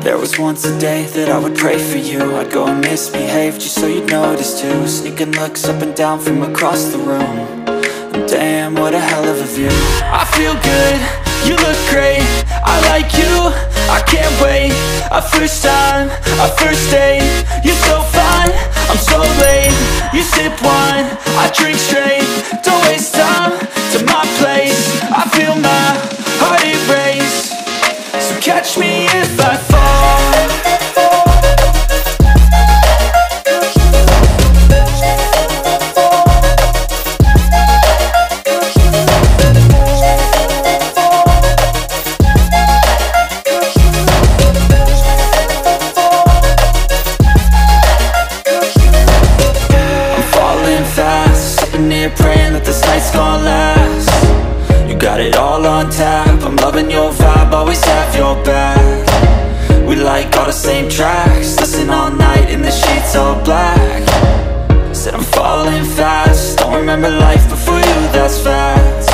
There was once a day that I would pray for you. I'd go and misbehave just so you'd notice too. Sneaking looks up and down from across the room. And damn, what a hell of a view. I feel good, you look great, I like you, I can't wait. A first time, a first date, you're so fine, I'm so late. You sip wine, I drink straight, don't waste time to my place. I feel my heart erase, so catch me if I fall. Praying that this night's gonna last. You got it all on tap, I'm loving your vibe, always have your back. We like all the same tracks, listen all night in the sheets all black. Said I'm falling fast, don't remember life before you, that's fact.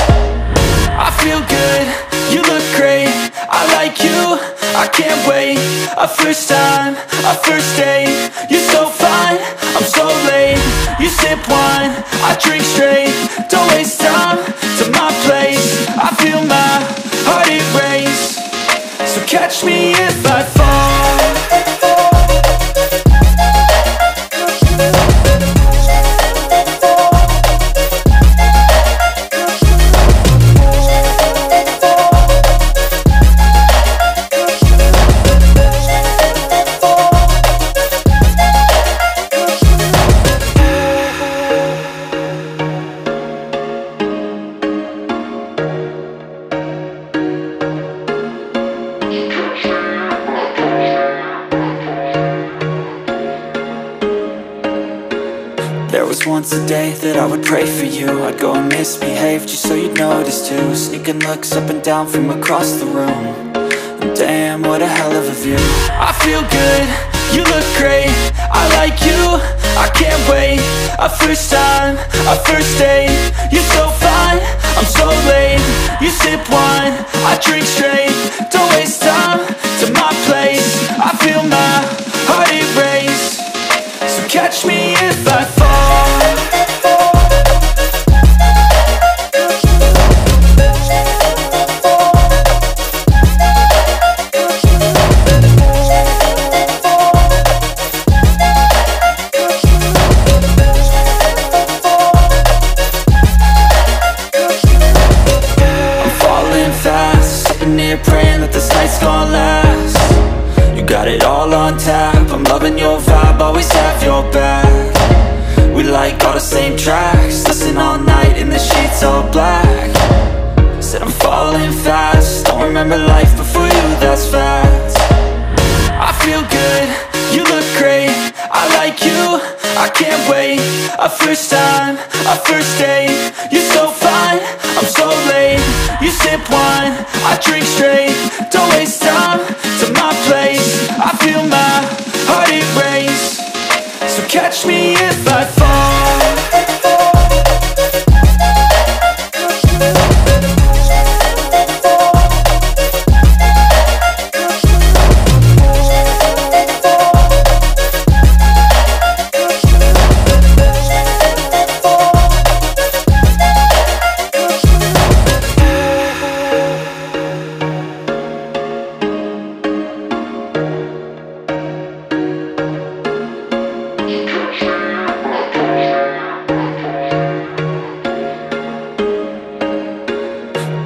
I feel good, you look great, I like you, I can't wait. A first time, a first date, you're so fine, I'm so late. You sip wine, I drink straight, don't waste time to my place. I feel my heart erase, so catch me if I fall. There was once a day that I would pray for you. I'd go and misbehave just so you'd notice too. Sneaking looks up and down from across the room. And damn, what a hell of a view. I feel good, you look great, I like you, I can't wait. A first time, a first date, you're so fine, I'm so late. You sip wine, I drink straight, don't waste time to my place. I feel my heart erase, so catch me if I fall. Praying that this night's gonna last. You got it all on tap, I'm loving your vibe, always have your back. We like all the same tracks, listen all night in the sheets all black. Said I'm falling fast, don't remember life before you, that's fact. I feel good, you look great, I like you, I can't wait. A first time, a first date, you're so fine, I'm so late. You sip wine, I drink straight, don't waste time to my place. I feel my heart erase, so catch me if I fall.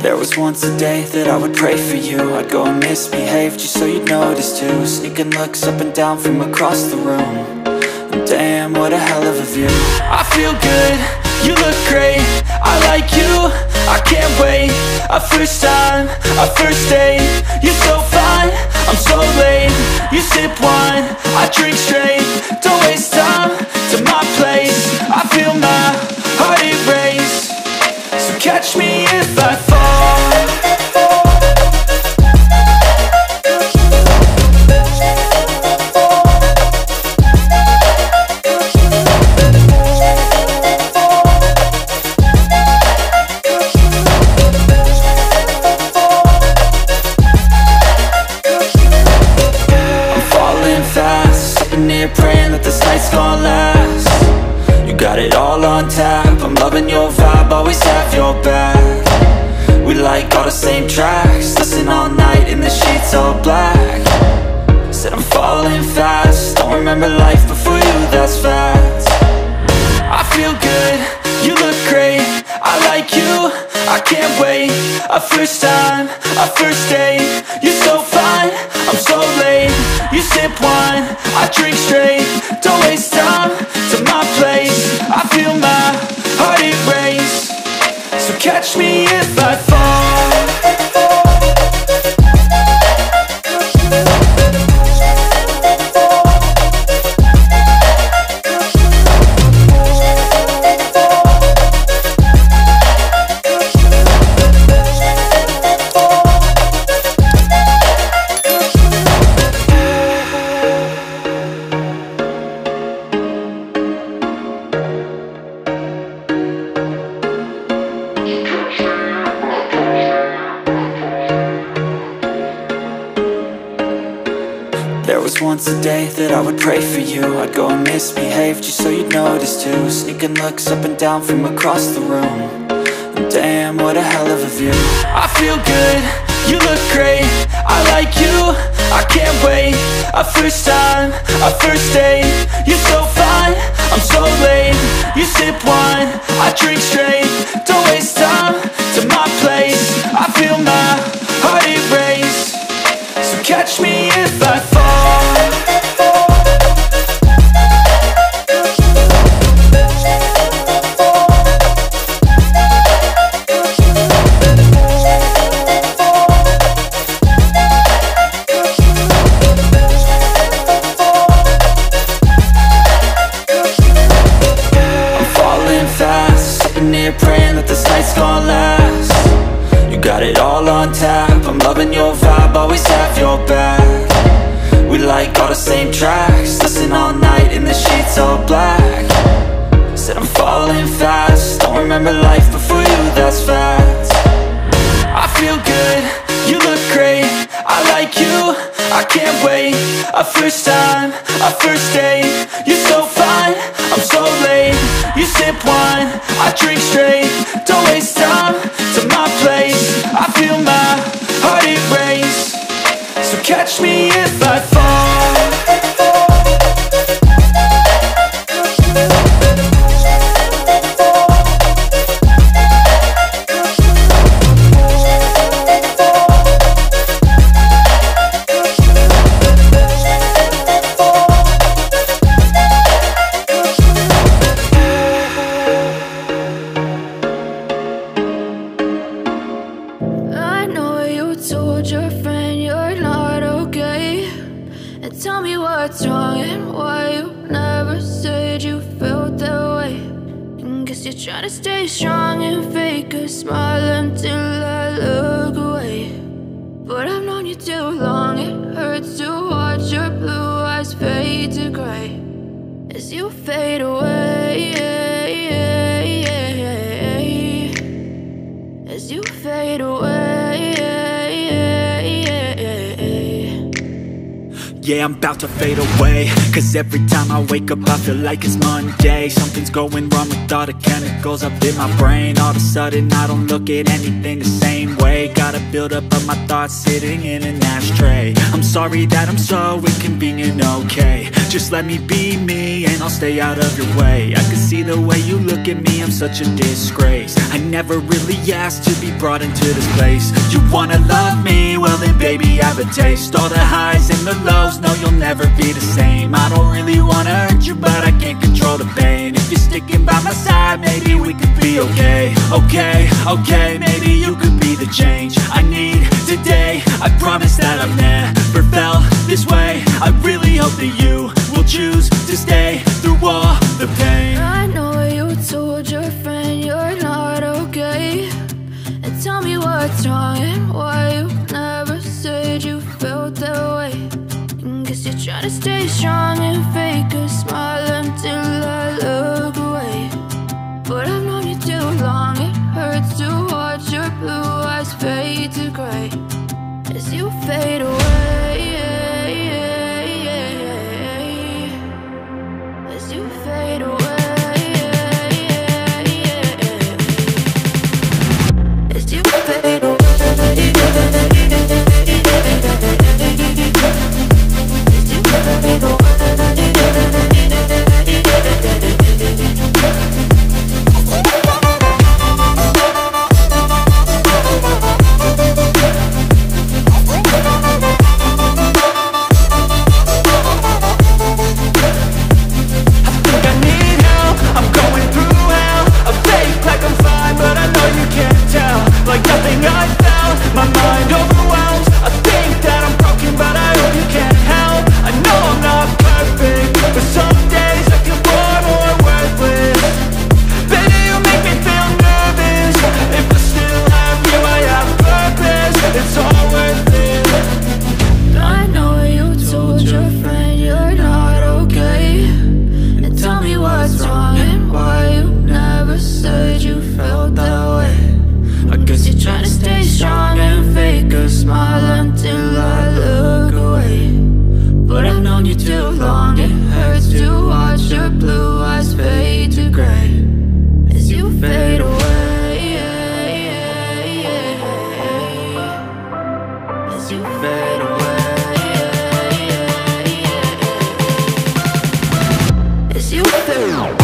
There was once a day that I would pray for you. I'd go and misbehave just so you'd notice too. Sneaking looks up and down from across the room. And damn, what a hell of a view. I feel good, you look great, I like you, I can't wait. A first time, a first date, you're so fine, I'm so late. You sip wine, I drink straight, don't waste time to my place. I feel my heart erase, so catch me if I fall. loving your vibe, always have your back. We like all the same tracks, listen all night in the sheets all black. Said I'm falling fast, don't remember life before you, that's facts. I feel good, you look great, I like you, I can't wait. A first time, a first date, you're so fine, I'm so late. You sip wine, I drink straight, don't waste time to my place. I feel my heart erase, so catch me if I fall. There was once a day that I would pray for you. I'd go and misbehave just so you'd notice too. Sneaking looks up and down from across the room, and damn, what a hell of a view. I feel good, you look great, I like you, I can't wait. A first time, a first date, you're so fine, I'm so late. You sip wine, I drink straight, don't waste time to my place. I feel my heart erase, so catch me if I fall. Praying that this night's gonna last. You got it all on tap, I'm loving your vibe, always have your back. We like all the same tracks, listen all night in the sheets all black. Said I'm falling fast, don't remember life before you, that's facts. I feel good, you look great, I like you, I can't wait. A first time, a first date, you're so fine, I'm so late. You sip wine, I drink straight, don't waste time to my place. I feel my heart erase, so catch me if I fall. Tell me what's wrong and why you never said you felt that way. And guess you're trying to stay strong and fake a smile until I look away. But I've known you too long, it hurts to watch your blue eyes fade to gray as you fade away, as you fade away. Yeah, I'm about to fade away, cause every time I wake up I feel like it's Monday. Something's going wrong with all the chemicals up in my brain. All of a sudden I don't look at anything the same way. Gotta build up of my thoughts sitting in an ashtray. I'm sorry that I'm so inconvenient, okay. Just let me be me and I'll stay out of your way. I can see the way you look at me, I'm such a disgrace. I never really asked to be brought into this place. You wanna love me? Well then baby I have a taste. All the highs and the lows, no you'll never be the same. I don't really wanna hurt you but I can't control the pain. If you're sticking by my side maybe we could be okay. Okay, maybe you could be the change I need today. I promise that I've never felt this way. I really hope that you will choose to stay through all the pain. I know you told your friend you're not okay, and tell me what's wrong and why you never said you felt that way. And guess you're trying to stay strong and fake a smile until I look away. But I've known you too long, it hurts to watch your blue eyes fade to gray as you fade away, as you fade away. gray as you fade away. As you fade away. As you fade away.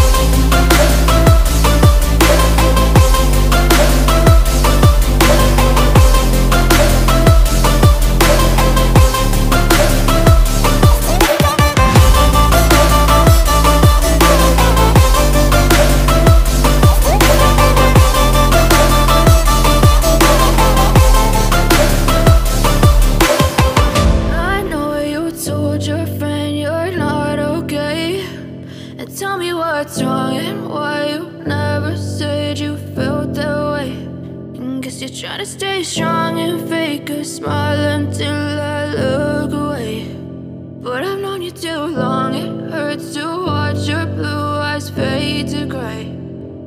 Tell me what's wrong and why you never said you felt that way. And guess you're trying to stay strong and fake a smile until I look away. But I've known you too long, it hurts to watch your blue eyes fade to gray.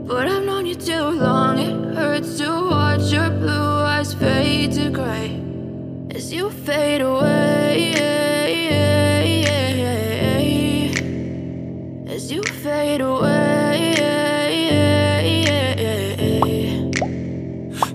But I've known you too long, it hurts to watch your blue eyes fade to gray as you fade away. As you fade away.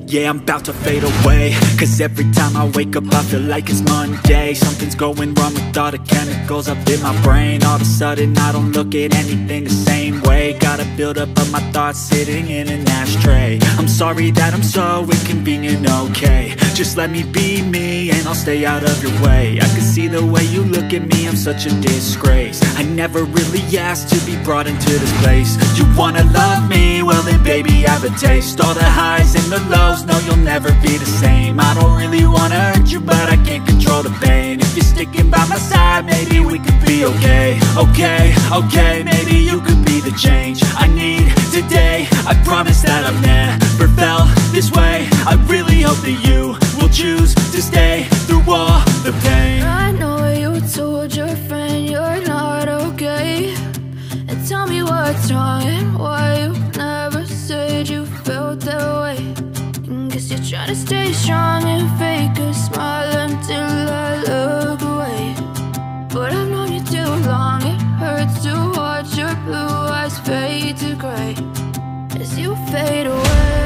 Yeah, I'm about to fade away, cause every time I wake up I feel like it's Monday. Something's going wrong with all the chemicals up in my brain. All of a sudden I don't look at anything the same way. Gotta build up of my thoughts sitting in an ashtray. I'm sorry that I'm so inconvenient, okay. Just let me be me and I'll stay out of your way. I can see the way you look at me, I'm such a disgrace. I never really asked to be brought into this place. You wanna love me? Well then baby have a taste. All the highs and the lows, no you'll never be the same. I don't really wanna hurt you but I can't control the pain. If you're sticking by my side maybe we could be okay. Okay, maybe you could be the change I need today. I promise that I've never felt this way. I really hope that you will choose to stay through all the pain. I know you told your friend you're not okay. And tell me what's wrong and why you never said you felt that way. And guess you're trying to stay strong and fake a smile until I look away. But I've known you too long, it hurts to watch your blue eyes fade to gray as you fade away.